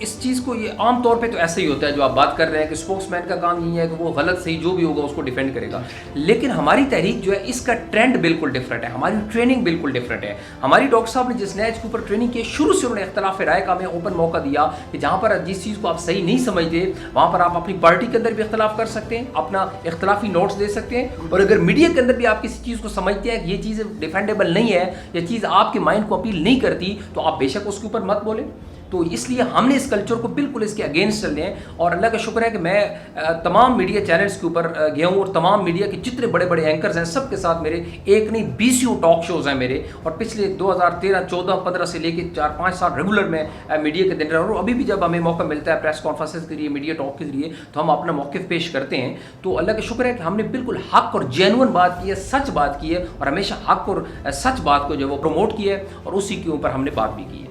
اس چیز کو یہ عام طور پہ تو ایسا ہی ہوتا ہے جو آپ بات کر رہے ہیں کہ اسپوکس مین کا کام یہی ہے کہ وہ غلط صحیح جو بھی ہوگا اس کو ڈیفینڈ کرے گا. لیکن ہماری تحریک جو ہے اس کا ٹرینڈ بالکل ڈفرینٹ ہے, ہماری ٹریننگ بالکل ڈفرینٹ ہے. ہماری ڈاکٹر صاحب نے جس نیچ کے اوپر ٹریننگ کی شروع سے انہوں نے اختلاف رائے کا ہمیں اوپن موقع دیا کہ جہاں پر جس چیز کو آپ صحیح نہیں سمجھتے وہاں پر آپ اپنی پارٹی کے اندر بھی اختلاف کر سکتے ہیں, اپنا اختلافی نوٹس دے سکتے ہیں, اور اگر میڈیا کے اندر بھی آپ کسی چیز کو سمجھتے ہیں کہ یہ چیز ڈیفینڈیبل نہیں ہے, یہ چیز آپ کے مائنڈ کو اپیل نہیں کرتی, تو آپ بے شک اس کے اوپر مت بولیں. تو اس لیے ہم نے اس کلچر کو بالکل اس کے اگینسٹ چل رہے ہیں, اور اللہ کا شکر ہے کہ میں تمام میڈیا چینلز کے اوپر گیا ہوں, اور تمام میڈیا کے جتنے بڑے بڑے اینکرز ہیں سب کے ساتھ میرے ایک نہیں 20 ٹاک شوز ہیں میرے, اور پچھلے 2013 14 15 سے لے کے 4-5 سال ریگولر میں میڈیا کے دن رہا ہوں. اور ابھی بھی جب ہمیں موقع ملتا ہے پریس کانفرنسز کے ذریعے, میڈیا ٹاک کے ذریعے, تو ہم اپنا موقف پیش کرتے ہیں. تو اللہ کا شکر ہے کہ ہم نے بالکل حق اور جینون بات کی ہے, سچ بات کی ہے, اور ہمیشہ حق اور سچ بات کو جو وہ پروموٹ کیا ہے, اور اسی کے اوپر ہم نے بات بھی کی ہے.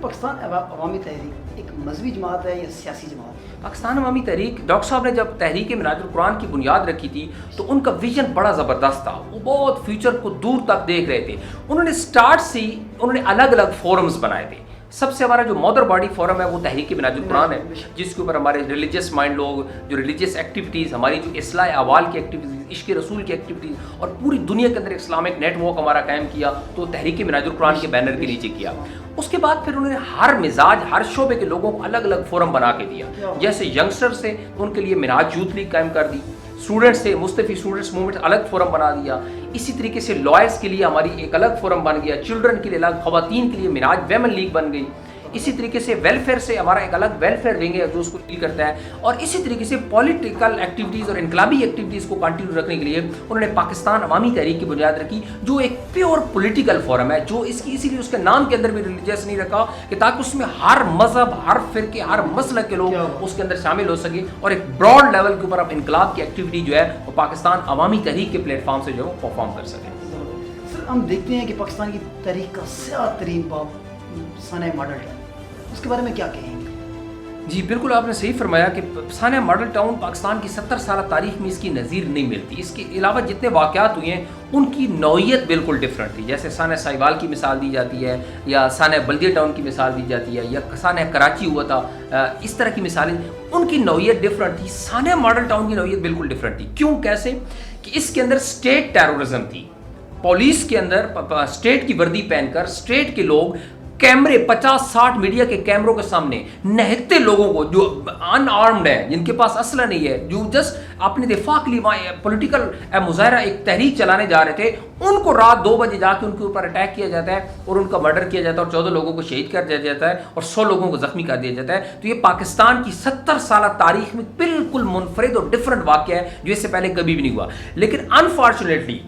پاکستان عوامی تحریک ایک مذہبی جماعت ہے یا سیاسی جماعت؟ پاکستان عوامی تحریک, ڈاکٹر صاحب نے جب تحریک منہاج القرآن کی بنیاد رکھی تھی تو ان کا ویژن بڑا زبردست تھا, وہ بہت فیوچر کو دور تک دیکھ رہے تھے. انہوں نے سٹارٹ سے ہی انہوں نے الگ الگ فورمز بنائے تھے. سب سے ہمارا جو مادر باڈی فورم ہے وہ تحریک منہاج القرآن ہے, جس کے اوپر ہمارے ریلیجیس مائنڈ لوگ, جو ریلیجیس ایکٹیویٹیز, ہماری جو اصلاح اعوال کی ایکٹیویٹیز, عشق رسول کی ایکٹیویٹیز, اور پوری دنیا کے اندر اسلامک نیٹ ورک ہمارا قائم کیا, تو تحریک منہاج القرآن کے بینر کے نیچے کیا. اس کے بعد پھر انہوں نے ہر مزاج, ہر شعبے کے لوگوں کو الگ الگ فورم بنا کے دیا. جیسے ینگسٹر سے ان کے لیے منہاج یوتھ لیگ قائم کر دی, اسٹوڈنٹس سے مصطفی اسٹوڈنٹس موومنٹ الگ فورم بنا دیا. اسی طریقے سے لائرس کے لیے ہماری ایک الگ فورم بن گیا, چلڈرن کے لیے الگ, خواتین کے لیے منہاج ویمن لیگ بن گئی. اسی طریقے سے ویلفیئر سے ہمارا ایک الگ ویلفیئر ونگ ہے جو اس کو ڈیل کرتا ہے. اور اسی طریقے سے پولیٹیکل ایکٹیویٹیز اور انقلابی ایکٹیویٹیز کو کنٹینیو رکھنے کے لیے انہوں نے پاکستان عوامی تحریک کی بنیاد رکھی, جو ایک پیور پولیٹیکل فورم ہے, جو اس کی اسی لیے اس کے نام کے اندر بھی ریلیجیس نہیں رکھا کہ تاکہ اس میں ہر مذہب, ہر فرقے, ہر مسلک کے لوگ اس کے اندر شامل ہو سکیں, اور ایک براڈ لیول کے اوپر اب انقلاب کی ایکٹیویٹی جو ہے وہ پاکستان عوامی تحریک کے پلیٹ فارم سے جو ہے وہ پرفارم کر سکیں. سر ہم دیکھتے ہیں کہ پاکستان کی تاریخ کا سیاہ ترین باب سانحہ ماڈل ٹاؤن, اس کے بارے میں کیا کہیں گے؟ جی بالکل آپ نے صحیح فرمایا کہ سانحہ ماڈل ٹاؤن پاکستان کی 70 سالہ تاریخ میں اس کی نظیر نہیں ملتی. اس کے علاوہ جتنے واقعات ہوئے ہیں ان کی نوعیت بالکل ڈفرینٹ تھی. جیسے سانحہ ساہیوال کی مثال دی جاتی ہے, یا سانحہ بلدیہ ٹاؤن کی مثال دی جاتی ہے, یا سانحہ کراچی ہوا تھا, اس طرح کی مثالیں, ان کی نوعیت ڈفرینٹ تھی. سانحہ ماڈل ٹاؤن کی نوعیت بالکل ڈفرینٹ تھی. کیوں, کیسے کہ اس کے اندر اسٹیٹ ٹیرورزم تھی. پولیس کے اندر اسٹیٹ کی وردی پہن کر اسٹیٹ کے لوگ کیمرے 50-60 میڈیا کے کیمروں کے سامنے نہتے لوگوں کو, جو ان آرمڈ ہے, جن کے پاس اسلحہ نہیں ہے, جو جسٹ اپنے دفاع کے لیے وہاں پولیٹیکل مظاہرہ ایک تحریک چلانے جا رہے تھے, ان کو رات 2 بجے جا کے ان کے اوپر اٹیک کیا جاتا ہے اور ان کا مرڈر کیا جاتا ہے, اور 14 لوگوں کو شہید کر دیا جاتا ہے, اور 100 لوگوں کو زخمی کر دیا جاتا ہے. تو یہ پاکستان کی 70 سالہ تاریخ میں بالکل منفرد اور ڈفرینٹ واقعہ ہے جو اس سے پہلے کبھی بھی نہیں ہوا. لیکن انفارچونیٹلی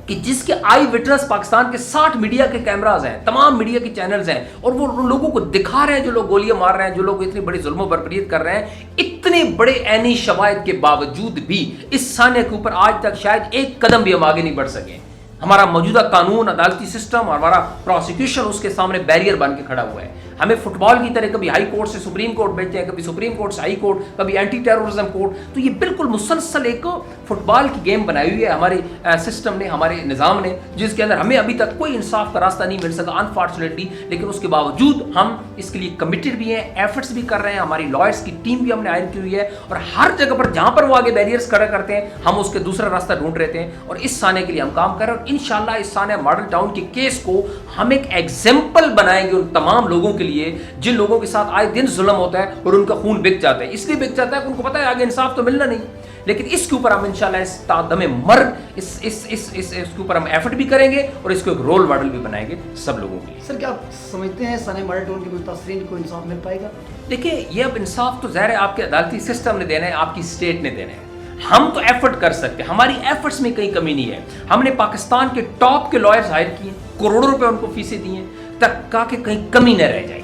کہ جس کے آئی وٹنس پاکستان کے 60 میڈیا کے کیمراز ہیں, تمام میڈیا کے چینلز ہیں, اور وہ لوگوں کو دکھا رہے ہیں, جو لوگ گولیاں مار رہے ہیں, جو لوگ اتنی بڑی ظلم و بربریت کر رہے ہیں, اتنے بڑے عینی شواہد کے باوجود بھی اس سانحے کے اوپر آج تک شاید ایک قدم بھی ہم آگے نہیں بڑھ سکے. ہمارا موجودہ قانون, عدالتی سسٹم اور ہمارا پروسیکیوشن اس کے سامنے بیریئر بن کے کھڑا ہوا ہے. ہمیں فٹ بال کی طرح کبھی ہائی کورٹ سے سپریم کورٹ بھیجتے ہیں, کبھی سپریم کورٹ سے ہائی کورٹ, کبھی اینٹی ٹیرورزم کورٹ. تو یہ بالکل مسلسل ایک فٹ بال کی گیم بنائی ہوئی ہے ہمارے سسٹم نے, ہمارے نظام نے, جس کے اندر ہمیں ابھی تک کوئی انصاف کا راستہ نہیں مل سکا انفارچونیٹلی. لیکن اس کے باوجود ہم اس کے لیے کمیٹڈ بھی ہیں, ایفرٹس بھی کر رہے ہیں. ہماری لائرس کی ٹیم بھی ہم نے ہائر کی ہوئی ہے, اور ہر جگہ پر جہاں پر وہ آگے بیریئرس کھڑا کرتے ہیں ہم اس کے دوسرا راستہ ڈھونڈ رہتے ہیں, اور اس سانحے کے لیے ہم کام کر رہے ہیں. اور انشاءاللہ اس سانحہ ماڈل ٹاؤن کے کیس کو ہم ایک ایگزامپل بنائیں گے ان تمام لوگوں کے لیے جن لوگوں کے ساتھ آئے دن ظلم ہوتا ہے اور ان کا خون بک جاتا ہے. اس لیے بک جاتا ہے کہ ان کو پتا ہے آگے انصاف تو ملنا نہیں. لیکن اس کے اوپر ہم انشاءاللہ اس دم مرگ اس کے اوپر ہم ایفرٹ بھی کریں گے, اور اس کو ایک رول ماڈل بھی بنائیں گے سب لوگوں کے لیے. سر کیا آپ سمجھتے ہیں سانحہ ماڈل ٹاؤن کے متاثرین کو انصاف مل پائے گا؟ دیکھیں, یہ اب انصاف تو ظاہر ہے آپ کے عدالتی سسٹم نے دینا ہے, آپ کی اسٹیٹ نے دینا ہے. ہم تو ایفرٹ کر سکتے ہیں, ہماری ایفرٹس میں کہیں کمی نہیں ہے. ہم نے پاکستان کے ٹاپ کے لائرز ہائر کیے, کروڑوں روپے ان کو فیسیں دی ہیں, تک کہیں کمی نہ رہ جائے.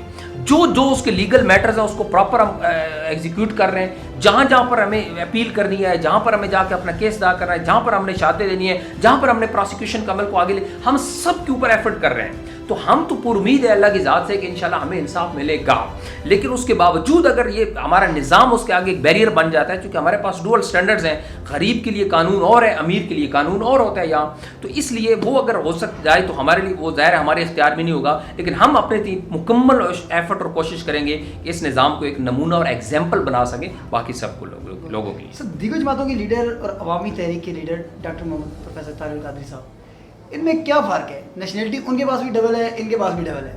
جو اس کے لیگل میٹرز ہیں اس کو پراپر ہم ایگزیکیوٹ کر رہے ہیں. جہاں جہاں پر ہمیں اپیل کرنی ہے, جہاں پر ہمیں جا کے اپنا کیس ادا کرنا ہے, جہاں پر ہم نے شہادتیں دینی ہے, جہاں پر ہم نے پروسیکیوشن کا عمل کو آگے لے, ہم سب کے اوپر ایفرٹ کر رہے ہیں. تو ہم تو پر امید ہے اللہ کی ذات سے کہ انشاءاللہ ہمیں انصاف ملے گا. لیکن اس کے باوجود اگر یہ ہمارا نظام اس کے آگے ایک بیریئر بن جاتا ہے, کیونکہ ہمارے پاس ڈوئل سٹینڈرڈز ہیں, غریب کے لیے قانون اور ہے, امیر کے لیے قانون اور ہوتا ہے یہاں, تو اس لیے وہ اگر ہو سک جائے تو ہمارے لیے وہ ظاہر ہمارے اختیار میں نہیں ہوگا, لیکن ہم اپنے مکمل ایفرٹ اور کوشش کریں گے کہ اس نظام کو ایک نمونہ اور ایگزامپل بنا سکیں باقی سب کو لوگوں کے لیے. سر دیگر جماعتوں کے لیڈر اور عوامی تحریک کے لیڈر ڈاکٹر محمد پروفیسر طارق القادری صاحب, ان میں کیا فرق ہے؟ نیشنلٹی ان کے پاس بھی ڈبل ہے, ان کے پاس بھی ڈبل ہے.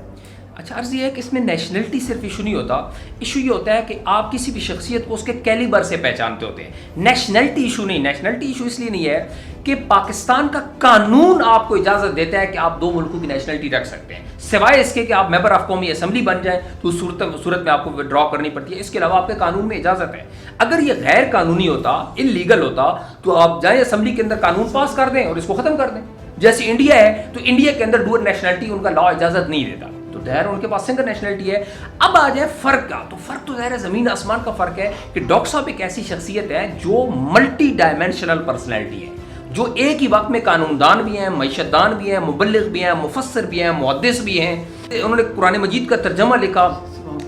اچھا, عرض یہ ہے کہ اس میں نیشنلٹی صرف ایشو نہیں ہوتا, ایشو یہ ہوتا ہے کہ آپ کسی بھی شخصیت کو اس کے کیلیبر سے پہچانتے ہوتے ہیں. نیشنلٹی ایشو نہیں, نیشنلٹی ایشو اس لیے نہیں ہے کہ پاکستان کا قانون آپ کو اجازت دیتا ہے کہ آپ دو ملکوں کی نیشنلٹی رکھ سکتے ہیں, سوائے اس کے کہ آپ ممبر آف قومی اسمبلی بن جائیں تو صورت میں آپ کو ودرا کرنی پڑتی ہے. اس کے علاوہ آپ کے قانون میں اجازت ہے. اگر یہ غیر قانونی ہوتا, ان لیگل ہوتا, تو آپ جائیں اسمبلی کے اندر قانون پاس کر دیں اور اس کو ختم کر دیں. جیسے انڈیا ہے تو انڈیا کے اندر ڈوئل نیشنلٹی ان کا لا اجازت نہیں دیتا, تو ظاہر ان کے پاس سنگل نیشنلٹی ہے. اب آ جائے فرق کا, تو فرق تو ظاہر ہے زمین آسمان کا فرق ہے کہ ڈاکٹر صاحب ایک ایسی شخصیت ہے جو ملٹی ڈائمینشنل پرسنالٹی ہے, جو ایک ہی وقت میں قانون دان بھی ہیں, معیشت دان بھی ہیں, مبلغ بھی ہیں, مفسر بھی ہیں, محدث بھی ہیں. انہوں نے قرآن مجید کا ترجمہ لکھا,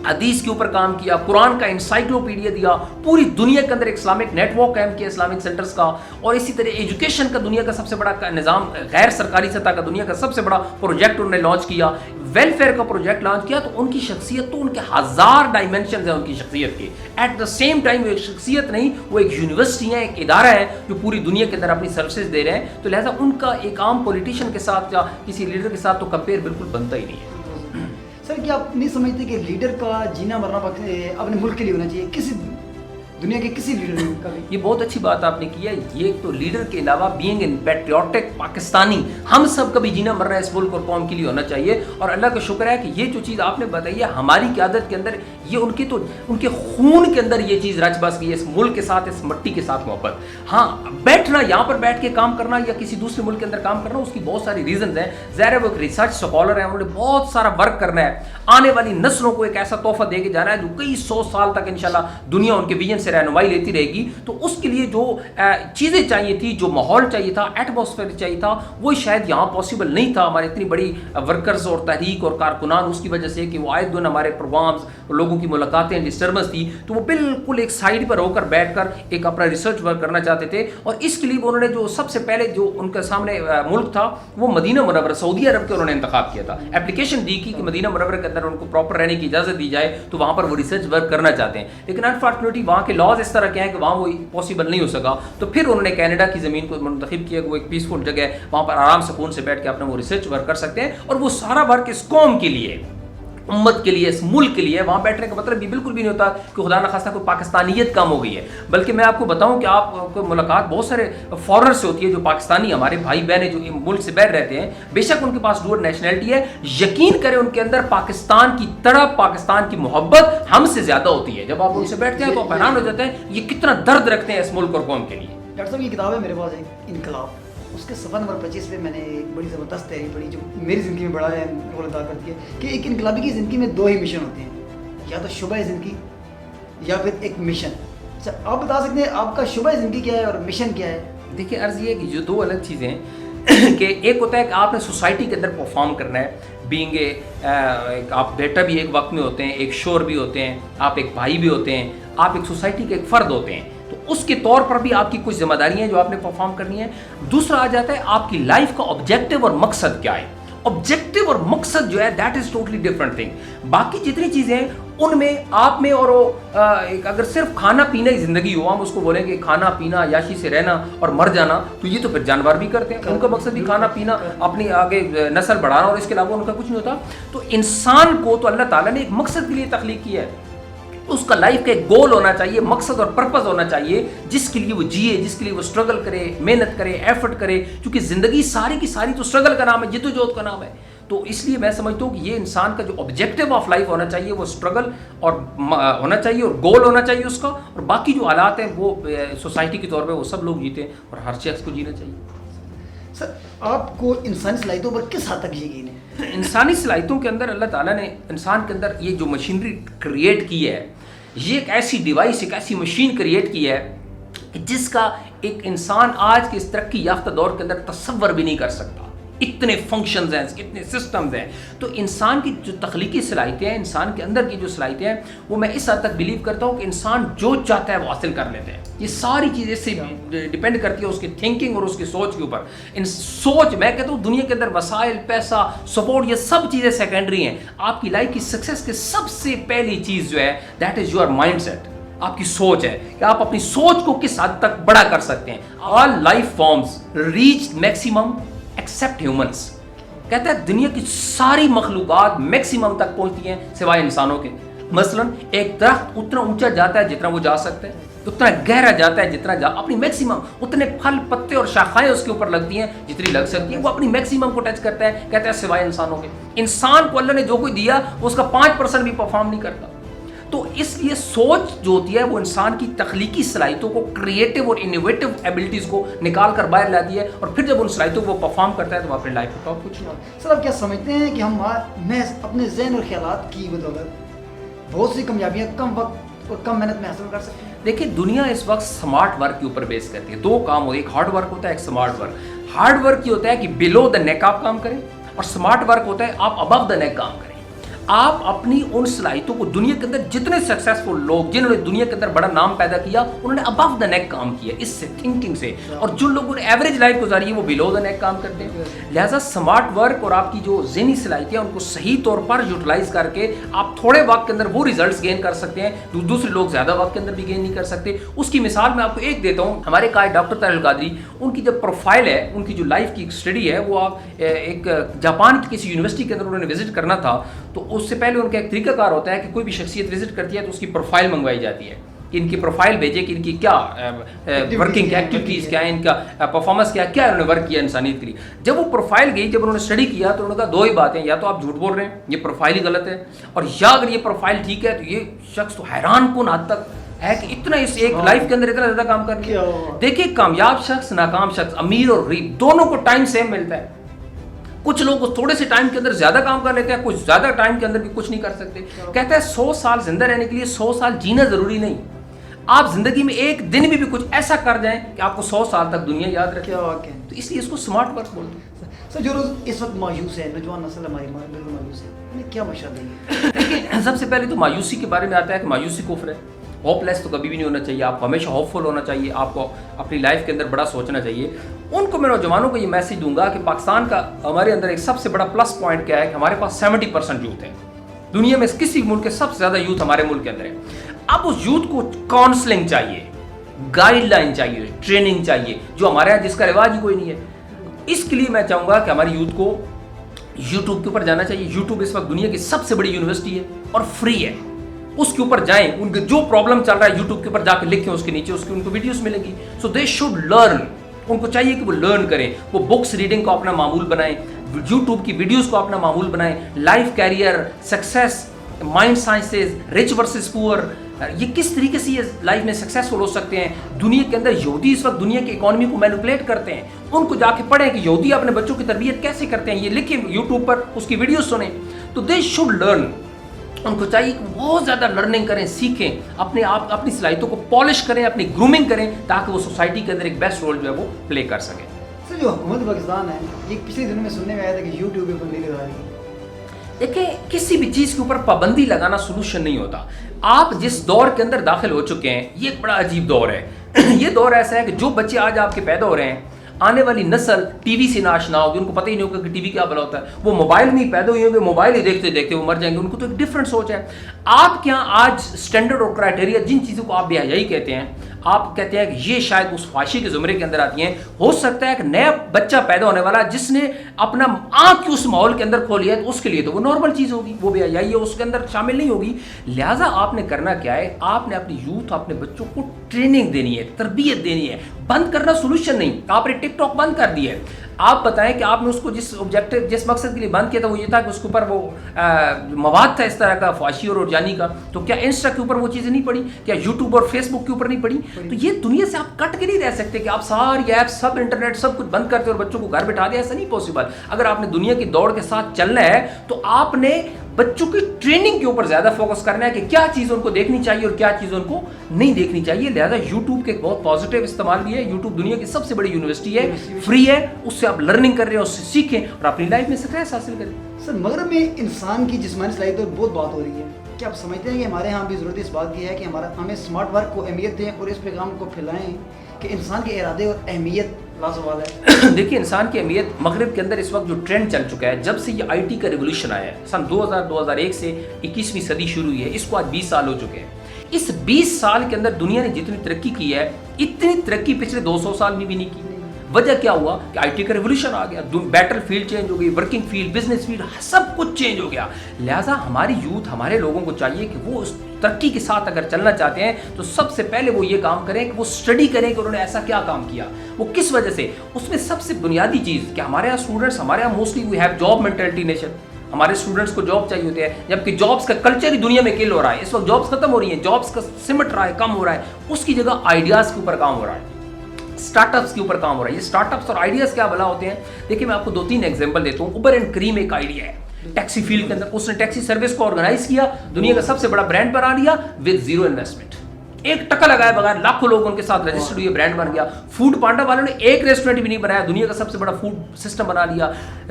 حدیث کے اوپر کام کیا, قرآن کا انسائکلوپیڈیا دیا, پوری دنیا کے اندر ایک اسلامک نیٹ ورک قائم کیا اسلامک سینٹرز کا, اور اسی طرح ایجوکیشن کا دنیا کا سب سے بڑا نظام, غیر سرکاری سطح کا دنیا کا سب سے بڑا پروجیکٹ انہوں نے لانچ کیا, ویلفیئر کا پروجیکٹ لانچ کیا. تو ان کی شخصیت, تو ان کے ہزار ڈائمینشنز ہیں ان کی شخصیت کے. ایٹ دا سیم ٹائم وہ ایک شخصیت نہیں, وہ ایک یونیورسٹی ہے, ایک ادارہ ہے جو پوری دنیا کے اندر اپنی سروسز دے رہے ہیں. تو لہٰذا ان کا ایک عام پولیٹیشین کے ساتھ یا کسی لیڈر کے ساتھ تو کمپیئر بالکل بنتا ہی نہیں ہے. سر کیا آپ نہیں سمجھتے کہ لیڈر کا جینا مرنا اپنے ملک کے لیے ہونا چاہیے, کسی دنیا کے کسی لیڈر کا بھی؟ یہ بہت اچھی بات آپ نے کی ہے. یہ تو لیڈر کے علاوہ بینگ این پیٹریوٹک پاکستانی, ہم سب کا بھی جینا مرنا اس ملک اور قوم کے لیے ہونا چاہیے. اور اللہ کا شکر ہے کہ یہ جو چیز آپ نے بتائی ہے ہماری قیادت کے اندر, یہ ان کے خون کے اندر یہ چیز رچ بس گئی ہے, اس ملک کے ساتھ, اس مٹی کے ساتھ محبت. ہاں, بیٹھنا, یہاں پر بیٹھ کے کام کرنا یا کسی دوسرے ملک کے اندر کام کرنا, اس کی بہت ساری ریزنز ہیں. ظاہر ہے وہ ایک ریسرچ سکالر ہیں, انہوں نے بہت سارا ورک کرنا ہے, آنے والی نسلوں کو ایک ایسا تحفہ دے کے جانا ہے جو کئی 100 سال تک انشاءاللہ دنیا ان کے ویژن سے رہنمائی لیتی رہے گی. تو اس کے لیے جو چیزیں چاہیے تھی, جو ماحول چاہیے تھا, ایٹماسفیئر چاہیے تھا, وہ شاید یہاں پاسبل نہیں تھا. ہمارے اتنی بڑی ورکرز اور تحریک اور کارکنان, اس کی وجہ سے کہ وہ آئے دن ہمارے پروگرامز اور لوگوں کی ملاقاتیں ڈسٹربنس تھی, تو وہ بالکل ایک سائڈ پر ہو کر بیٹھ کر ایک اپنا ریسرچ ورک کرنا چاہتے تھے. اور اس کے لیے انہوں نے جو سب سے پہلے جو ان کے سامنے ملک تھا وہ مدینہ منورہ, سعودی عرب کے انہوں نے انتخاب کیا تھا. اپلیکیشن دی کی کہ مدینہ منورہ کے اندر ان کو پراپر رہنے کی اجازت دی جائے, تو وہاں پر وہ ریسرچ ورک کرنا چاہتے ہیں. لیکن انفارچونیٹلی وہاں کے لاز اس طرح کے ہیں کہ وہاں وہ پاسبل نہیں ہو سکا. تو پھر انہوں نے کینیڈا کی زمین کو منتخب کیا کہ وہ ایک پیسفل جگہ ہے, وہاں پر آرام سکون سے بیٹھ کے اپنا وہ ریسرچ ورک کر سکتے ہیں. اور وہ سارا ورک اس قوم کے لیے, امت کے لیے, اس ملک کے لیے. وہاں بیٹھنے کا مطلب یہ بالکل بھی نہیں ہوتا کہ خدا نخواستہ کوئی پاکستانیت کم ہو گئی ہے, بلکہ میں آپ کو بتاؤں کہ آپ کو ملاقات بہت سارے فارنر سے ہوتی ہے جو پاکستانی ہمارے بھائی بہن جو ملک سے باہر رہتے ہیں. بے شک ان کے پاس ڈوئل نیشنلٹی ہے, یقین کریں ان کے اندر پاکستان کی تڑپ, پاکستان کی محبت ہم سے زیادہ ہوتی ہے. جب آپ ان سے بیٹھتے ہیں تو آپ حیران ہو جاتے ہیں یہ کتنا درد رکھتے ہیں اس ملک اور قوم کے لیے. ڈاکٹر صاحب یہ کتاب ہے میرے پاس, ایک انقلاب, اس کے صفحہ نمبر 25 پہ میں نے ایک بڑی زبردست تحریر پڑھی جو میری زندگی میں بڑا رول ادا کرتی ہے کہ ایک انقلابی کی زندگی میں 2 ہی مشن ہوتے ہیں, یا تو شعبہ زندگی یا پھر ایک مشن. اچھا آپ بتا سکتے ہیں آپ کا شعبہ زندگی کیا ہے اور مشن کیا ہے؟ دیکھیے عرض یہ ہے کہ جو 2 الگ چیزیں ہیں کہ ایک ہوتا ہے کہ آپ نے سوسائٹی کے اندر پرفارم کرنا ہے, بینگ آپ بیٹا بھی ایک وقت میں ہوتے ہیں, ایک شور بھی ہوتے ہیں, آپ ایک بھائی بھی ہوتے ہیں, آپ ایک سوسائٹی کے ایک فرد ہوتے ہیں. تو اس کے طور پر بھی آپ کی کچھ ذمہ داریاں ہیں جو آپ نے پرفارم کرنی ہے. دوسرا آ جاتا ہے آپ کی لائف کا آبجیکٹو اور مقصد کیا ہے. آبجیکٹو اور مقصد جو ہے that is totally different thing. باقی جتنی چیزیں ہیں ان میں آپ میں, اور اگر صرف کھانا پینا ہی زندگی ہو, ہم اس کو بولیں کہ کھانا پینا, عیاشی سے رہنا اور مر جانا, تو یہ تو پھر جانور بھی کرتے ہیں, ان کا مقصد بھی کھانا پینا, اپنی آگے نسل بڑھانا, اور اس کے علاوہ ان کا کچھ نہیں ہوتا. تو انسان کو تو اللہ تعالیٰ نے ایک مقصد کے لیے تخلیق کیا ہے, اس کا لائف کا ایک گول ہونا چاہیے, مقصد اور پرپز ہونا چاہیے جس کے لیے وہ جیے, جس کے لیے وہ اسٹرگل کرے, محنت کرے, ایفرٹ کرے. کیونکہ زندگی ساری کی ساری تو اسٹرگل کا نام ہے, جدوجہد کا نام ہے. تو اس لیے میں سمجھتا ہوں کہ یہ انسان کا جو آبجیکٹو آف لائف ہونا چاہیے وہ اسٹرگل اور ہونا چاہیے, اور گول ہونا چاہیے اس کا, اور باقی جو حالات ہیں وہ سوسائٹی کے طور پہ وہ سب لوگ جیتے ہیں, اور ہر شخص کو جینا چاہیے. سر آپ کو انسانی صلاحیتوں پر کس حد تک یقین ہے؟ انسانی صلاحیتوں کے اندر اللہ تعالیٰ نے انسان کے اندر یہ جو مشینری کریٹ کی ہے, یہ ایک ایسی ڈیوائس، ایک ایسی مشین کریٹ کی ہے جس کا ایک انسان آج کے اس ترقی یافتہ دور کے اندر تصور بھی نہیں کر سکتا. اتنے فنکشنز ہیں، اتنے سسٹمز ہیں. تو انسان کی جو تخلیقی صلاحیتیں ہیں، انسان کے اندر کی جو صلاحیتیں ہیں، وہ میں اس حد تک بلیو کرتا ہوں کہ انسان جو چاہتا ہے وہ حاصل کر لیتے ہیں. یہ ساری چیزیں اس سے ڈیپینڈ کرتی ہے اس کی تھنکنگ اور اس کی سوچ کے اوپر. سوچ، میں کہتا ہوں دنیا کے اندر وسائل، پیسہ، سپورٹ، یہ سب چیزیں سیکنڈری ہیں. آپ کی لائف کی سکسیس کی سب سے پہلی چیز جو ہے that is your mindset. آپ کی سوچ ہے کہ آپ اپنی سوچ کو کس حد تک بڑا کر سکتے ہیں. All life forms reach maximum except humans. کہتا ہے دنیا کی ساری مخلوقات میکسیمم تک پہنچتی ہیں سوائے انسانوں کے. مثلا ایک درخت اتنا اونچا جاتا ہے جتنا وہ جا سکتا ہے، اتنا گہرا جاتا ہے جتنا اپنی میکسیمم، اتنے پھل پتے اور شاخائیں اس کے اوپر لگتی ہیں جتنی لگ سکتی ہیں. وہ اپنی میکسیمم کو ٹچ کرتا ہے، کہتا ہے سوائے انسانوں کے. انسان کو اللہ نے جو کوئی دیا وہ اس کا 5% بھی پرفارم نہیں کرتا. تو اس لیے سوچ جو ہوتی ہے وہ انسان کی تخلیقی صلاحیتوں کو، کریٹو اور انوویٹو ایبلٹیز کو نکال کر باہر لاتی ہے، اور پھر جب ان صلاحیتوں کو وہ پرفارم کرتا ہے تو وہ اپنی لائف میں ٹاپ کچھ. سر آپ کیا سمجھتے ہیں کہ ہم محض اپنے ذہن اور خیالات کی بدولت بہت سی کامیابیاں کم وقت اور کم محنت میں حاصل کر سکتے ہیں؟ دیکھیں دنیا اس وقت سمارٹ ورک کے اوپر بیس کرتی ہے. دو کام ہوتے ہیں، ایک ہارڈ ورک ہوتا ہے، ایک سمارٹ ورک. ہارڈ ورک یہ ہوتا ہے کہ بلو دا نیک آپ کام کریں، اور سمارٹ ورک ہوتا ہے آپ ابو دا نیک کام کریں. آپ اپنی ان صلاحیتوں کو، دنیا کے اندر جتنے سکسیسفل لوگ جنہوں نے دنیا کے اندر بڑا نام پیدا کیا، انہوں نے ابو دا نیک کام کیا اس سے، تھنکنگ سے. اور جن لوگوں نے ایوریج لائف گزاری ہے وہ بلو دا نیک کام کرتے ہیں. لہٰذا سمارٹ ورک اور آپ کی جو ذہنی صلاحیتیں ہیں ان کو صحیح طور پر یوٹیلائز کر کے آپ تھوڑے وقت کے اندر وہ ریزلٹس گین کر سکتے ہیں جو دوسرے لوگ زیادہ وقت کے اندر بھی گین نہیں کر سکتے. اس کی مثال میں آپ کو ایک دیتا ہوں. ہمارے قائد ڈاکٹر طاہر القادری، ان کی جو پروفائل ہے، ان کی جو لائف کی اسٹڈی ہے، وہ آپ ایک جاپان کی کسی یونیورسٹی کے اندر انہوں نے وزٹ کرنا تھا. تو اس سے پہلے ان کا ایک طریقہ کار ہوتا ہے کہ کوئی بھی شخصیت وزٹ کرتی ہے تو اس کی پروفائل منگوائی جاتی ہے کہ ان کی پروفائل بھیجے کہ ان کی کیا ورکنگ ایکٹیویٹیز کیا ہیں، ان کا پرفارمنس کیا انہوں نے ورک کیا انسانیت کے لیے. جب وہ پروفائل گئی، جب انہوں نے اسٹڈی کیا تو انہوں نے کہا دو ہی باتیں، یا تو آپ جھوٹ بول رہے ہیں، یہ پروفائل ہی غلط ہے، اور یا اگر یہ پروفائل ٹھیک ہے تو یہ شخص تو حیران کن حد تک ہے کہ اتنا اس ایک لائف کے اندر اتنا زیادہ کام کر لیا. دیکھیے کامیاب شخص، ناکام شخص، امیر اور غریب دونوں کو ٹائم سیم ملتا ہے. کچھ لوگ تھوڑے سے ٹائم کے اندر زیادہ کام کر لیتے ہیں، کچھ زیادہ ٹائم کے اندر بھی کچھ نہیں کر سکتے. کہتا ہے 100 سال زندہ رہنے کے لیے 100 سال جینا ضروری نہیں. آپ زندگی میں ایک دن میں بھی کچھ ایسا کر جائیں کہ آپ کو 100 سال تک دنیا یاد رکھے. تو اس لیے اس کو سمارٹ ورک بولتے ہیں. سر جو لوگ اس وقت مایوس ہے، نوجوان نسل ہماری بالکل مایوس ہے، انہیں کیا مشورہ دیں گے؟ سب سے پہلے تو مایوسی کے بارے میں آتا ہے کہ مایوسی کفر ہے. ہوپ لیس تو کبھی بھی نہیں ہونا چاہیے. آپ کو ہمیشہ ہوپ فل ہونا چاہیے. آپ کو اپنی لائف کے اندر بڑا سوچنا چاہیے. ان کو میں نوجوانوں کو یہ میسج دوں گا کہ پاکستان کا ہمارے اندر ایک سب سے بڑا پلس پوائنٹ کیا ہے کہ ہمارے پاس 70% یوتھ ہے. دنیا میں کسی ملک کے سب سے زیادہ یوتھ ہمارے ملک کے اندر ہے. اب اس یوتھ کو کاؤنسلنگ چاہیے، گائیڈ لائن چاہیے، ٹریننگ چاہیے، جو ہمارے یہاں جس کا رواج ہی کوئی نہیں ہے. اس کے لیے میں چاہوں گا کہ ہماری یوتھ کو یوٹیوب کے اوپر جانا چاہیے. یوٹیوب اس وقت دنیا کی سب سے بڑی یونیورسٹی ہے اور فری ہے. اس کے اوپر جائیں، ان کے جو پرابلم چل رہا ہے یوٹیوب کے اوپر جا کے لکھیں، اس کے نیچے اس کی ان کو ویڈیوز ملیں گی. سو دے شوڈ لرن. ان کو چاہیے کہ وہ لرن کریں. وہ بکس ریڈنگ کو اپنا معمول بنائیں، یوٹیوب کی ویڈیوز کو اپنا معمول بنائیں. Life career, success, mind sciences, rich versus poor, یہ کس طریقے سے یہ لائف میں سکسیسفل ہو سکتے ہیں. دنیا کے اندر یہودی اس وقت دنیا کی اکانومی کو مینوپولیٹ کرتے ہیں. ان کو جا کے پڑھیں کہ یہودی اپنے بچوں کی تربیت کیسے کرتے ہیں. یہ لکھیں یوٹیوب پر، اس کی ویڈیوز سنیں. تو دے شوڈ لرن. ان کو چاہیے کہ بہت زیادہ لرننگ کریں، سیکھیں، اپنے آپ اپنی صلاحیتوں کو پالش کریں، اپنی گرومنگ کریں، تاکہ وہ سوسائٹی کے اندر ایک بیسٹ رول جو ہے وہ پلے کر سکیں. سر جو حکومت پاکستان ہے، یہ پچھلے دنوں میں سننے میں آیا تھا کہ یوٹیوب پہ پابندی لگا رہی ہے. دیکھیں کسی بھی چیز کے اوپر پابندی لگانا سولوشن نہیں ہوتا. آپ جس دور کے اندر داخل ہو چکے ہیں یہ ایک بڑا عجیب دور ہے. یہ دور ایسا ہے کہ جو بچے آج آپ کے پیدا ہو رہے ہیں، آنے والی نسل ٹی وی سے ناشنا ہوگی. ان کو پتہ ہی نہیں ہوگا کہ ٹی وی کیا بلا ہوتا ہے. وہ موبائل میں ہی پیدا ہوئے ہوں گے، موبائل ہی دیکھتے دیکھتے وہ مر جائیں گے. ان کو تو ایک ڈفرینٹ سوچ ہے. آپ کے یہاں آج اسٹینڈرڈ اور کرائٹیریا جن چیزوں کو آپ بے حیائی کہتے ہیں، آپ کہتے ہیں کہ یہ شاید اس فحاشی کے زمرے کے اندر آتی ہیں. ہو سکتا ہے کہ نیا بچہ پیدا ہونے والا جس نے اپنا آنکھ کی اس ماحول کے اندر کھولی ہے تو اس کے لیے تو وہ نارمل چیز ہوگی، وہ بے حیائی ہے اس کے اندر شامل نہیں ہوگی. لہٰذا آپ نے کرنا کیا ہے، آپ نے اپنی یوتھ، اپنے بچوں کو ٹریننگ دینی ہے، تربیت دینی ہے. بند کرنا سولوشن نہیں. آپ نے ٹک ٹاک بند کر دی ہے. آپ بتائیں کہ آپ نے اس کو جس آبجیکٹو، جس مقصد کے لیے بند کیا تھا وہ یہ تھا کہ اس کے اوپر وہ مواد تھا اس طرح کا فحاشی اور جانی کا. تو کیا انسٹا کے اوپر وہ چیزیں نہیں پڑی؟ کیا یوٹیوب اور فیس بک کے اوپر نہیں پڑی؟ تو یہ دنیا سے آپ کٹ کے نہیں رہ سکتے کہ آپ ساری ایپ، سب انٹرنیٹ، سب کچھ بند کرتے اور بچوں کو گھر بٹھا دیا. ایسا نہیں پاسبل. اگر آپ نے دنیا کی دوڑ کے ساتھ چلنا ہے تو آپ نے بچوں کی ٹریننگ کے اوپر زیادہ فوکس کرنا ہے کہ کیا چیز ان کو دیکھنی چاہیے اور کیا چیز ان کو نہیں دیکھنی چاہیے. لہٰذا یوٹیوب کے ایک بہت پازیٹیو استعمال بھی ہے. یوٹیوب دنیا کی سب سے بڑی یونیورسٹی ہے, فری ہے, اس سے آپ لرننگ کر رہے ہیں, اس سے سیکھیں اور اپنی لائف میں سکسیس حاصل کریں. سر مغرب میں انسان کی جسمانی صلاحیت پر بہت بات ہو رہی ہے, کیا آپ سمجھتے ہیں کہ ہمارے یہاں بھی ضرورت اس بات کی ہے کہ ہمیں اسمارٹ ورک کو اہمیت دیں اور اس پیغام کو پھیلائیں کہ انسان کے ارادے اور اہمیت لازوال ہے؟ دیکھیے انسان کی اہمیت مغرب کے اندر اس وقت جو ٹرینڈ چل چکا ہے, جب سے یہ آئی ٹی کا ریولوشن آیا ہے سن 2001 سے 21ویں صدی شروع ہوئی ہے, اس کو آج 20 سال ہو چکے ہیں. اس 20 سال کے اندر دنیا نے جتنی ترقی کی ہے اتنی ترقی پچھلے 200 سال میں بھی نہیں کی. وجہ کیا ہوا کہ آئی ٹی کا ریولوشن آ گیا, بیٹل فیلڈ چینج ہو گئی, ورکنگ فیلڈ, بزنس فیلڈ, سب کچھ چینج ہو گیا. لہٰذا ہماری یوتھ, ہمارے لوگوں کو چاہیے کہ وہ اس ترقی کے ساتھ اگر چلنا چاہتے ہیں تو سب سے پہلے وہ یہ کام کریں کہ وہ اسٹڈی کریں کہ انہوں نے ایسا کیا کام کیا, وہ کس وجہ سے. اس میں سب سے بنیادی چیز کہ ہمارے یہاں اسٹوڈنٹس, ہمارے یہاں mostly we have job mentality nation. ہمارے اسٹوڈنٹس کو جاب چاہیے ہوتے ہیں, جبکہ جابس کا کلچر ہی دنیا میں کل ہو رہا ہے. اس وقت جابس ختم ہو رہی ہیں, جابس کا سمٹ رہا ہے, کم ہو رہا ہے. اس کی جگہ آئیڈیاز کے اوپر کام ہو رہا ہے, اسٹارٹ اپس کے اوپر کام ہو رہا ہے. یہ اسٹارٹ اپس اور آئیڈیاز کیا بلا ہوتے ہیں, دیکھیے میں آپ کو 2-3 ایگزامپل دیتا ہوں. اوبر اینڈ کریم ایک آئیڈیا ہے ٹیکسی فیلڈ کے اندر. اس نے ٹیکسی سروس کو آرگنائز کیا, دنیا کا سب سے بڑا برانڈ بنا لیا ود زیرو انویسٹمنٹ. 1 ٹکا لگایا بغیر لاکھوں لوگ ان کے ساتھ رجسٹرڈ ہوئے, برانڈ بن گیا. فوڈ پانڈا والوں نے ایک ریسٹورینٹ بھی نہیں بنایا, دنیا کا سب سے بڑا فوڈ سسٹم بنا لیا.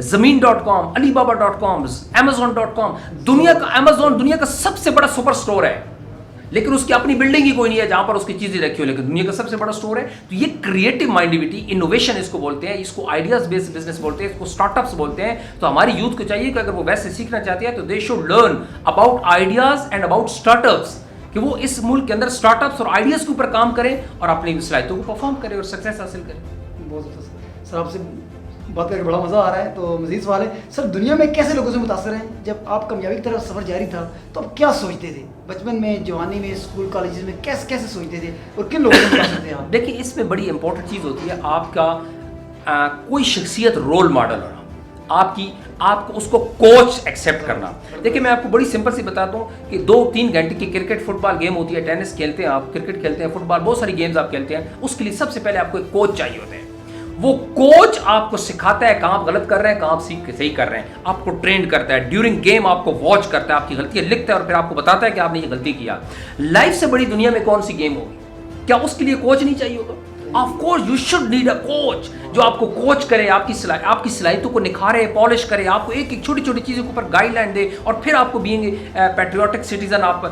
زمین.com, علی بابا.com, Amazon.com, دنیا کا Amazon دنیا کا سب سے بڑا سپر اسٹور ہے, لیکن اس کی اپنی بلڈنگ ہی کوئی نہیں ہے جہاں پر اس کی چیزیں رکھی ہو, لیکن دنیا کا سب سے بڑا اسٹور ہے. تو یہ کریٹو مائنڈیوٹی, انوویشن اس کو بولتے ہیں, اس کو آئیڈیاز بیسڈ بزنس بولتے ہیں, اس کو اسٹارٹ اپس بولتے ہیں. تو ہماری یوتھ کو چاہیے کہ اگر وہ ویسے سیکھنا چاہتے ہیں تو they should learn about ideas and about start ups, کہ وہ اس ملک کے اندر اسٹارٹ اپس اور آئیڈیاز کے اوپر کام کریں اور اپنی صلاحیتوں کو پرفارم کریں اور سکسیس حاصل کریں. بہت اچھا سر, آپ سے بات کر کے بڑا مزہ آ رہا ہے. تو مزید سوال ہے سر, دنیا میں کیسے لوگوں سے متاثر ہیں؟ جب آپ کامیابی کی طرف سفر جاری تھا تو آپ کیا سوچتے تھے بچپن میں, جوانی میں, اسکول کالجز میں, کیسے سوچتے تھے اور کن لوگوں سے متاثر تھے آپ؟ دیکھیں اس میں بڑی امپورٹنٹ چیز ہوتی ہے آپ کا کوئی شخصیت رول ماڈل ہونا, آپ کو اس کو کوچ ایکسیپٹ کرنا. دیکھیں میں آپ کو بڑی سمپل سی بتاتا ہوں کہ 2-3 گھنٹے کی کرکٹ فٹ بال گیم ہوتی ہے, ٹینس کھیلتے ہیں آپ, کرکٹ کھیلتے ہیں, فٹ بال, بہت ساری گیمز آپ کھیلتے ہیں. اس کے لیے سب سے پہلے آپ کو ایک کوچ چاہیے ہوتا ہے. وہ کوچ آپ کو سکھاتا ہے کہاں آپ غلط کر رہے ہیں, کہاں آپ سیکھ کے صحیح کر رہے ہیں, آپ کو ٹرینڈ کرتا ہے, ڈیورنگ گیم آپ کو واچ کرتا ہے, آپ کی غلطیاں لکھتا ہے اور پھر آپ کو بتاتا ہے کہ آپ نے یہ غلطی کیا. لائف سے بڑی دنیا میں کون سی گیم ہوگی, کیا اس کے لیے کوچ نہیں چاہیے ہوگا؟ Of course you should need a coach جو آپ کو کوچ کرے, آپ کی صلاحیتوں کو نکھارے, پالش کرے, آپ کو ایک چھوٹی چھوٹی چیزوں کے اوپر گائیڈ لائن دے, اور پھر آپ کو بینگ پیٹریوٹک سٹیزن, آپ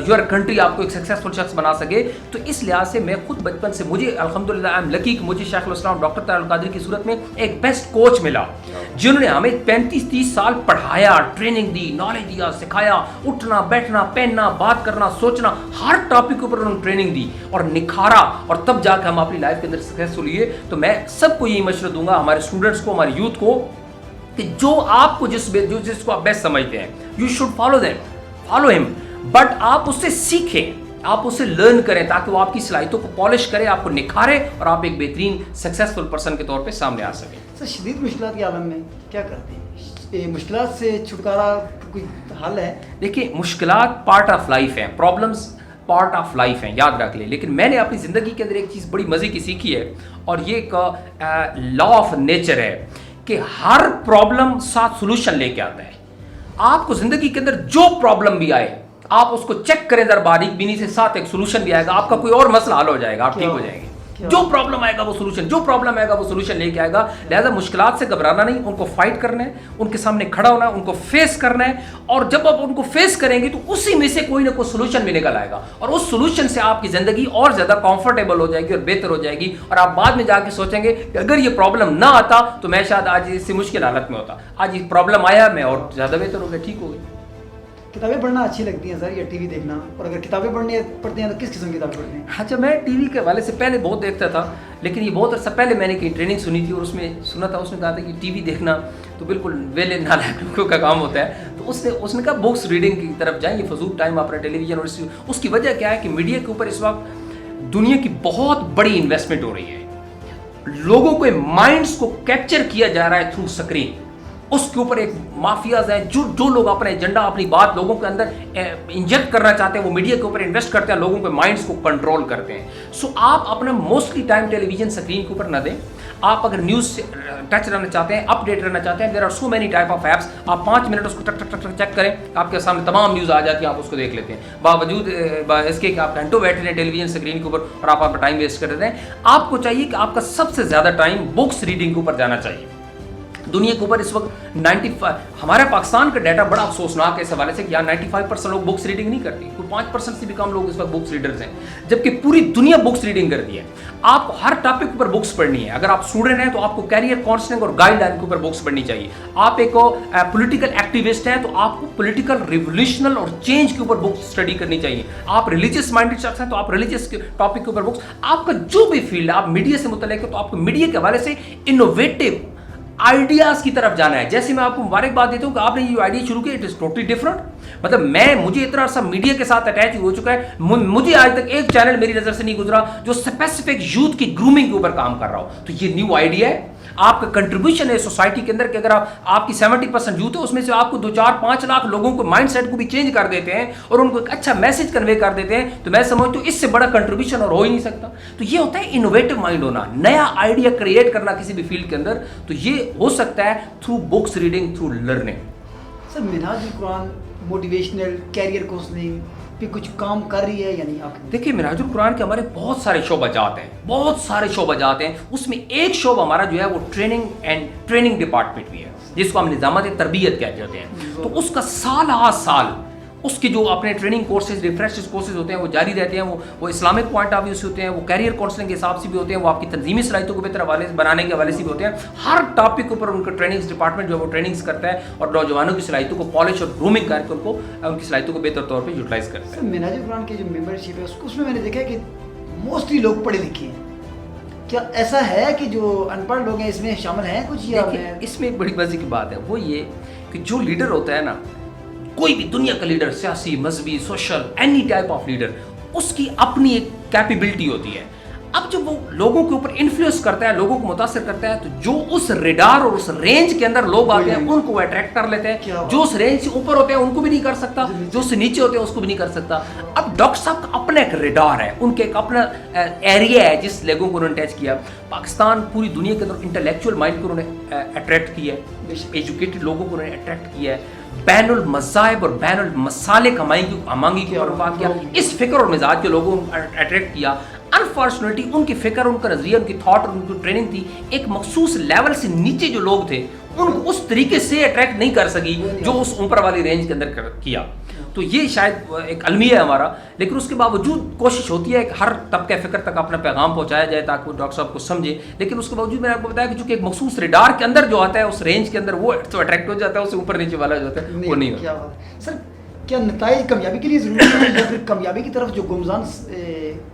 یور کنٹری, آپ کو ایک سکسیسفل شخص بنا سکے. تو اس لحاظ سے میں خود بچپن سے, مجھے الحمدللہ آئی ایم لکی کہ مجھے شیخ الاسلام ڈاکٹر طاہر القادری کی صورت میں ایک بیسٹ کوچ ملا, جنہوں نے ہمیں 35-30 سال پڑھایا, ٹریننگ دی, نالج دیا, سکھایا, اٹھنا بیٹھنا, پہننا, بات کرنا, سوچنا, ہر ٹاپک کے اوپر انہوں نے ٹریننگ دی اور نکھارا, اور تب جا کے ہم اپنی لائف کے اندر سکسیسفل ہوئے. تو میں سب کو یہی مشورہ دوں گا, ہمارے اسٹوڈنٹس کو, ہماری یوتھ کو, کہ جو آپ کو جس کو آپ بیسٹ سمجھتے ہیں, یو شوڈ فالو ہم, بٹ آپ اس سے سیکھیں, آپ اسے لرن کریں تاکہ وہ آپ کی صلاحیتوں کو پالش کرے, آپ کو نکھارے اور آپ ایک بہترین سکسیسفل پرسن کے طور پہ سامنے آ سکیں. سر شدید مشکلات کے عالم میں کیا کرتے ہیں, مشکلات سے چھٹکارا کوئی حل ہے؟ دیکھیے مشکلات پارٹ آف لائف ہیں, پرابلمس پارٹ آف لائف ہیں, یاد رکھ لیں. لیکن میں نے اپنی زندگی کے اندر ایک چیز بڑی مزے کی سیکھی ہے, اور یہ ایک لا آف نیچر ہے کہ ہر پرابلم ساتھ سولوشن لے کے آتا ہے. آپ کو زندگی کے اندر جو پرابلم بھی آئے, آپ اس کو چیک کریں ذرا باریک بینی سے, ساتھ ایک سولوشن بھی آئے گا, آپ کا کوئی اور مسئلہ حل ہو جائے گا, آپ ٹھیک ہو جائیں گے. جو پرابلم آئے گا وہ سولوشن لے کے آئے گا. لہذا مشکلات سے گھبرانا نہیں, ان کو فائٹ کرنا ہے, ان کے سامنے کھڑا ہونا ہے, ان کو فیس کرنا ہے, اور جب آپ ان کو فیس کریں گے تو اسی میں سے کوئی نہ کوئی سولوشن بھی نکل آئے گا, اور اس سولوشن سے آپ کی زندگی اور زیادہ کمفرٹیبل ہو جائے گی اور بہتر ہو جائے گی, اور آپ بعد میں جا کے سوچیں گے کہ اگر یہ پرابلم نہ آتا تو میں شاید آج اس سے مشکل حالت میں ہوتا, آج یہ پرابلم آیا, میں اور زیادہ بہتر ہو گیا, ٹھیک ہو گئی. کتابیں پڑھنا اچھی لگتی ہیں سر یا ٹی وی دیکھنا؟ اور اگر کتابیں پڑھتے ہیں تو کس قسم کی کتابیں پڑھتے ہیں؟ اچھا, میں ٹی وی کے حوالے سے پہلے بہت دیکھتا تھا, لیکن یہ بہت عرصہ پہلے میں نے کہیں ٹریننگ سنی تھی اور اس میں سنا تھا, اس نے کہا تھا کہ ٹی وی دیکھنا تو بالکل ویلے نالائق لوگوں کا کام ہوتا ہے. تو اس نے کہا بکس ریڈنگ کی طرف جائیں, یہ فضول ٹائم اپنا ٹیلی ویژن. اور اس کی وجہ کیا ہے کہ میڈیا کے اوپر اس وقت دنیا کی بہت بڑی انویسٹمنٹ ہو رہی ہے, لوگوں کے مائنڈس کو کیپچر کیا جا رہا ہے تھرو اسکرین. اس کے اوپر ایک مافیاز ہیں جو لوگ اپنا ایجنڈا, اپنی بات لوگوں کے اندر انجیکٹ کرنا چاہتے ہیں, وہ میڈیا کے اوپر انویسٹ کرتے ہیں, لوگوں کے مائنڈس کو کنٹرول کرتے ہیں. سو آپ اپنا موسٹلی ٹائم ٹیلی ویژن اسکرین کے اوپر نہ دیں, آپ اگر نیوز سے ٹچ رہنا چاہتے ہیں, اپڈیٹ رہنا چاہتے ہیں, there are so many type of apps, آپ 5 منٹ اس کو ٹک ٹک ٹک ٹک چیک کریں, آپ کے سامنے تمام نیوز آ جاتی ہیں, آپ اس کو دیکھ لیتے ہیں, باوجود اس کے کہ آپ گھنٹوں بیٹھے ہیں ٹیلی ویژن اسکرین کے اوپر اور آپ ٹائم ویسٹ کر رہے ہیں. آپ کو چاہیے کہ آپ کا سب سے زیادہ ٹائم بکس ریڈنگ کے اوپر جانا چاہیے. دنیا کے اوپر اس وقت 95 ہمارا پاکستان کا ڈیٹا بڑا افسوسناک ہے اس حوالے سے کہ یہاں 95% لوگ بکس ریڈنگ نہیں کرتی, کوئی 5% سے بھی کم لوگ اس وقت بکس ریڈرز ہیں, جبکہ پوری دنیا بکس ریڈنگ کرتی ہے. آپ کو ہر ٹاپک پر بکس پڑھنی ہے. اگر آپ اسٹوڈنٹ ہیں تو آپ کو کیریئر کاؤنسلنگ اور گائیڈ لائن کے اوپر بکس پڑھنی چاہیے. آپ ایک پولیٹیکل ایکٹیوسٹ ہیں تو آپ کو پولیٹیکل ریولیوشنل اور چینج کے اوپر بکس اسٹڈی کرنی چاہیے. آپ ریلیجیس مائنڈیڈ شخص ہیں تو آپ ریلیجیس ٹاپک کے اوپر بکس. آپ کا جو بھی فیلڈ ہے, آپ میڈیا سے متعلق ہے تو آپ کو میڈیا کے حوالے سے انوویٹو آئیڈیاز کی طرف جانا ہے. جیسے میں آپ کو مبارکباد دیتا ہوں کہ آپ نے یہ آئیڈیا شروع کیا, اٹ از ٹوٹلی ڈفرنٹ. مطلب مجھے اتنا عرصہ میڈیا کے ساتھ اٹیچ ہو چکا ہے, مجھے آج تک ایک چینل میری نظر سے نہیں گزرا جو اسپیسیفک یوتھ کی گرومنگ کے اوپر کام کر رہا ہو. تو یہ نیو آئیڈیا ہے, آپ کا کنٹریبیوشن ہے سوسائٹی کے اندر کہ اگر آپ کی 70% یوتھ ہے, اس میں سے آپ کو 2-4-5 لاکھ لوگوں کو مائنڈ سیٹ کو بھی چینج کر دیتے ہیں اور ان کو ایک اچھا میسج کنوے کر دیتے ہیں, تو میں سمجھتا ہوں اس سے بڑا کنٹریبیوشن اور ہو ہی نہیں سکتا. تو یہ ہوتا ہے انوویٹو مائنڈ ہونا, نیا آئیڈیا کریٹ کرنا کسی بھی فیلڈ کے اندر. تو یہ ہو سکتا ہے through books reading, through learning. Sir Minhaj ul-Quran motivational career counselling پہ کچھ کام کر رہی ہے یا نہیں آپ؟ دیکھیے منہاج القرآن کے ہمارے بہت سارے شعبہ جات ہیں, بہت سارے شعبہ جات ہیں. اس میں ایک شعبہ ہمارا جو ہے وہ ٹریننگ ڈپارٹمنٹ بھی ہے, جس کو ہم نظامت تربیت کہتے ہیں. تو اس کا سال سال اس کے جو اپنے ٹریننگ کورسز, ریفریش کورسز ہوتے ہیں وہ جاری رہتے ہیں. وہ اسلامک پوائنٹ آف ویو سے ہوتے ہیں, وہ کیریئر کاؤنسلنگ کے حساب سے بھی ہوتے ہیں, وہ آپ کی تنظیمی صلاحیتوں کو بہتر حوالے سے بنانے کے حوالے سے بھی ہوتے ہیں. ہر ٹاپک کے اوپر ان کا ٹریننگز ڈپارٹمنٹ جو ہے وہ ٹریننگز کرتا ہے اور نوجوانوں کی صلاحیتوں کو پالش اور گرومنگ کر کے ان کی صلاحیتوں کو بہتر طور پہ یوٹیلائز کرتا ہے. منہاج القرآن کی جو ممبرشپ ہے اس میں میں نے دیکھا ہے کہ موسٹلی لوگ پڑھے لکھے ہیں. کیا ایسا ہے کہ جو ان پڑھ لوگ ہیں اس میں شامل ہیں کچھ؟ یا اس میں ایک بڑی مزے کی بات ہے, وہ یہ کہ جو لیڈر ہوتا ہے نا, کوئی بھی دنیا کا لیڈر, سیاسی, مذہبی, social, any type of leader, اس کی اپنی ایک کیپیبلٹی ہوتی ہے. اب جب وہ لوگوں کے اوپر انفلوئنس کرتا ہے, لوگوں کو متاثر کرتا ہے, تو جو اس ریڈار اور اس رینج کے اندر لوگ آتے ہیں ان کو وہ اٹریکٹ کر لیتے ہیں. جو اس رینج سے اوپر ہوتے ہیں ان کو بھی نہیں کر سکتا, جو اس سے نیچے ہوتے ہیں اس کو بھی نہیں کر سکتا. اب ڈاکٹر صاحب کا اپنا ایک ریڈار ہے, ان کے ایک اپنا ایریا ہے جس لوگوں کو انہوں نے ٹچ کیا. پاکستان پوری دنیا کے اندر انٹلیکچوئل مائنڈ کو انہوں نے اٹریکٹ کیا ہے, ایجوکیٹڈ لوگوں کو انہوں نے اٹریکٹ کیا ہے, بین المذاہب اور بین المسالک ہمانگی کے اوپر بات کیا, اس فکر اور مزاج کے لوگوں کو اٹریکٹ کیا. انفارچونیٹلی ان کی فکر, ان کا نظریہ, ان کی تھاٹ اور ان کی ٹریننگ تھی ایک مخصوص لیول سے نیچے جو لوگ تھے ان کو اس طریقے سے اٹریکٹ نہیں کر سکی جو اس اوپر والی رینج کے اندر کیا. تو یہ شاید ایک المیہ ہے ہمارا, لیکن اس کے باوجود کوشش ہوتی ہے کہ ہر طبقہ فکر تک اپنا پیغام پہنچایا جائے تاکہ وہ ڈاکٹر صاحب کو سمجھے. لیکن اس کے باوجود میں نے آپ کو بتایا کہ چونکہ ایک مخصوص ریڈار کے اندر جو آتا ہے اس رینج کے اندر وہ تو اٹریکٹ ہو جاتا ہے, اس سے اوپر نیچے والا جو ہوتا ہے وہ نہیں ہوتا. سر کیا نتائج کامیابی کے لیے ضروری ہے یا پھر کامیابی کی طرف جو گمزان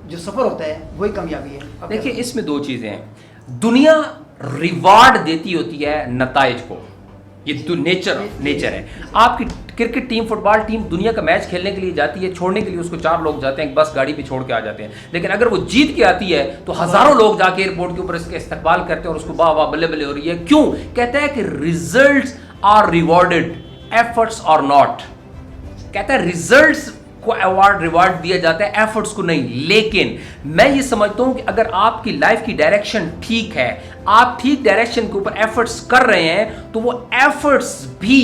جو سفر ہوتا ہے وہی کامیابی ہے؟ دیکھیے اس میں دو چیزیں ہیں. دنیا ریوارڈ دیتی ہوتی ہے نتائج کو, یہ تو نیچر ہے. آپ کی کرکٹ ٹیم, فٹ بال ٹیم دنیا کا میچ کھیلنے کے لیے جاتی ہے, چھوڑنے کے لیے اس کو 4 لوگ جاتے ہیں, ایک بس گاڑی پہ چھوڑ کے آ جاتے ہیں. لیکن اگر وہ جیت کے آتی ہے تو ہزاروں لوگ جا کے ایئرپورٹ کے اوپر اس کا استقبال کرتے ہیں اور اس کو واہ واہ بلے بلے ہو رہی ہے. کیوں؟ کہتا ہے کہ results are rewarded, efforts are not. کہتا ہے ریزلٹس کو ریوارڈ دیا جاتا ہے, ایفرٹس کو نہیں. لیکن میں یہ سمجھتا ہوں کہ اگر آپ کی لائف کی ڈائریکشن ٹھیک ہے, آپ ٹھیک ڈائریکشن کے اوپر ایفرٹس کر رہے ہیں, تو وہ ایفرٹس بھی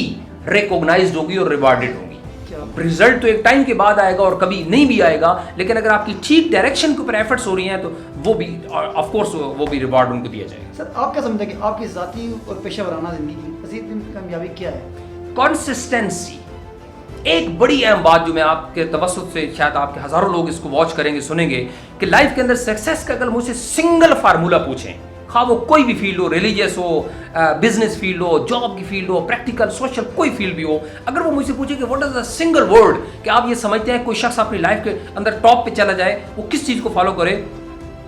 ریکوگنائزڈ ہوگی اور ریوارڈڈ ہوگی. رزلٹ تو ایک ٹائم کے بعد آئے گا اور کبھی نہیں بھی آئے گا, لیکن اگر آپ کی ٹھیک ڈائریکشن کے اوپر ایفرٹس ہو رہی ہیں تو وہ بھی آف کورس وہ بھی ریوارڈ ان کو دیا جائے گا. سر آپ کیا سمجھتے ہیں کہ آپ کی ذاتی اور پیشہ ورانہ زندگی میں مزید کامیابی کیا ہے؟ کنسسٹنسی. ایک بڑی اہم بات جو میں آپ کے توسط سے, شاید آپ کے ہزاروں لوگ اس کو واچ کریں گے, سنیں گے, کہ لائف کے اندر سکسیس کا اگر مجھ سے سنگل فارمولہ پوچھیں, خواہ وہ کوئی بھی فیلڈ ہو, ریلیجیس ہو, بزنس فیلڈ ہو, جاب کی فیلڈ ہو, پریکٹیکل سوشل کوئی فیلڈ بھی ہو, اگر وہ مجھ سے پوچھے کہ what is the single word کہ آپ یہ سمجھتے ہیں کوئی شخص اپنی لائف کے اندر ٹاپ پہ چلا جائے, وہ کس چیز کو فالو کرے,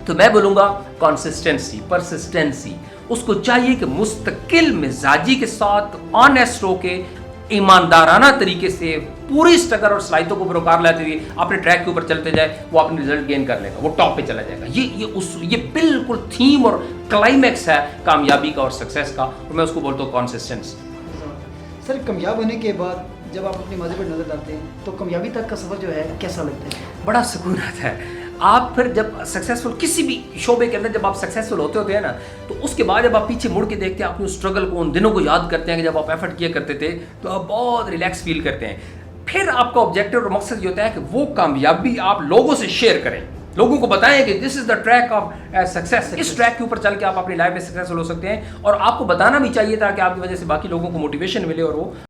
تو میں بولوں گا کنسسٹنسی, پرسسٹنسی. اس کو چاہیے کہ مستقل مزاجی کے ساتھ آنیسٹ ہو کے ایماندارانہ طریقے سے پوری اسٹرگل اور صلاحیتوں کو بروکار لاتے ہوئے اپنے ٹریک کے اوپر چلتے جائے, وہ اپنے رزلٹ گین کر لے گا, وہ ٹاپ پہ چلا جائے گا. یہ بالکل تھیم اور کلائمیکس ہے کامیابی کا اور سکسیس کا, اور میں اس کو بولتا ہوں کنسسٹنسی. سر کامیاب ہونے کے بعد جب آپ اپنے ماضی پر نظر ڈالتے ہیں تو کامیابی تک کا سفر جو ہے کیسا لگتا ہے؟ بڑا سکون آتا ہے. آپ پھر جب سکسیزفل کسی بھی شعبے کے اندر جب آپ سکسیزفل ہوتے ہیں نا تو اس کے بعد جب آپ پیچھے مڑ کے دیکھتے ہیں اپنی اسٹرگل کو ان دنوں کو یاد کرتے ہیں کہ جب آپ ایفرٹ کیا کرتے تھے تو آپ بہت ریلیکس فیل کرتے ہیں. پھر آپ کا آبجیکٹیو اور مقصد یہ ہوتا ہے کہ وہ کامیابی آپ لوگوں سے شیئر کریں, لوگوں کو بتائیں کہ this is the track of success, اس ٹریک کے اوپر چل کے آپ اپنی لائف میں سکسیسفل ہو سکتے ہیں. اور آپ کو بتانا بھی چاہیے تھا کہ آپ کی وجہ سے باقی لوگوں کو موٹیویشن ملے اور وہ